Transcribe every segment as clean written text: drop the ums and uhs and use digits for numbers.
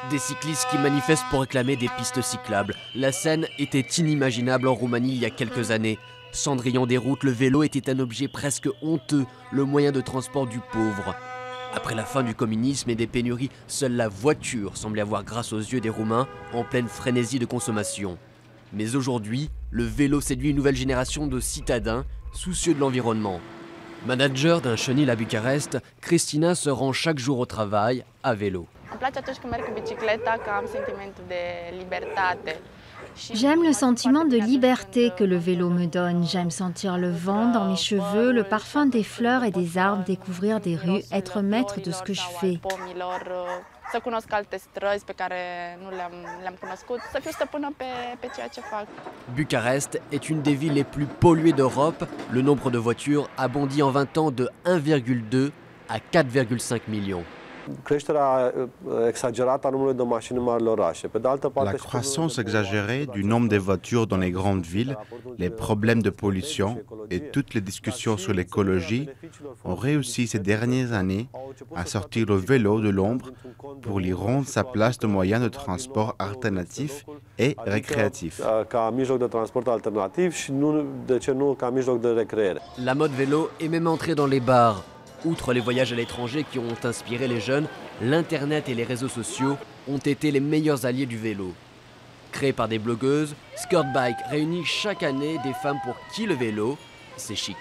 Des cyclistes qui manifestent pour réclamer des pistes cyclables. La scène était inimaginable en Roumanie il y a quelques années. Cendrillon des routes, le vélo était un objet presque honteux, le moyen de transport du pauvre. Après la fin du communisme et des pénuries, seule la voiture semblait avoir grâce aux yeux des Roumains en pleine frénésie de consommation. Mais aujourd'hui, le vélo séduit une nouvelle génération de citadins soucieux de l'environnement. Manager d'un chenil à Bucarest, Cristina se rend chaque jour au travail à vélo. J'aime le sentiment de liberté que le vélo me donne. J'aime sentir le vent dans mes cheveux, le parfum des fleurs et des arbres, découvrir des rues, être maître de ce que je fais. Bucarest est une des villes les plus polluées d'Europe. Le nombre de voitures a bondi en 20 ans de 1,2 à 4,5 millions. La croissance exagérée du nombre de voitures dans les grandes villes, les problèmes de pollution et toutes les discussions sur l'écologie ont réussi ces dernières années à sortir le vélo de l'ombre pour lui rendre sa place de moyen de transport alternatif et récréatif. La mode vélo est même entrée dans les bars. Outre les voyages à l'étranger qui ont inspiré les jeunes, l'Internet et les réseaux sociaux ont été les meilleurs alliés du vélo. Créé par des blogueuses, Skirt Bike réunit chaque année des femmes pour qui le vélo, c'est chic.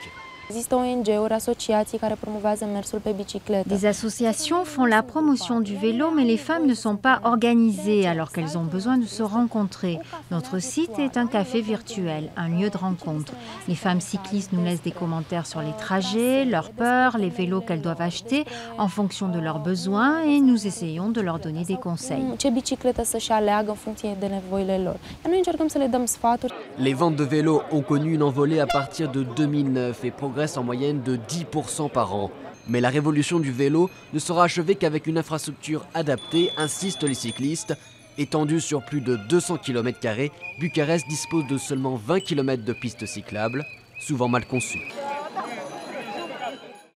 Des associations font la promotion du vélo, mais les femmes ne sont pas organisées alors qu'elles ont besoin de se rencontrer. Notre site est un café virtuel, un lieu de rencontre. Les femmes cyclistes nous laissent des commentaires sur les trajets, leurs peurs, les vélos qu'elles doivent acheter en fonction de leurs besoins et nous essayons de leur donner des conseils. Les ventes de vélos ont connu une envolée à partir de 2009 et progressent en moyenne de 10% par an. Mais la révolution du vélo ne sera achevée qu'avec une infrastructure adaptée, insistent les cyclistes. Étendue sur plus de 200 km², Bucarest dispose de seulement 20 km de pistes cyclables, souvent mal conçues.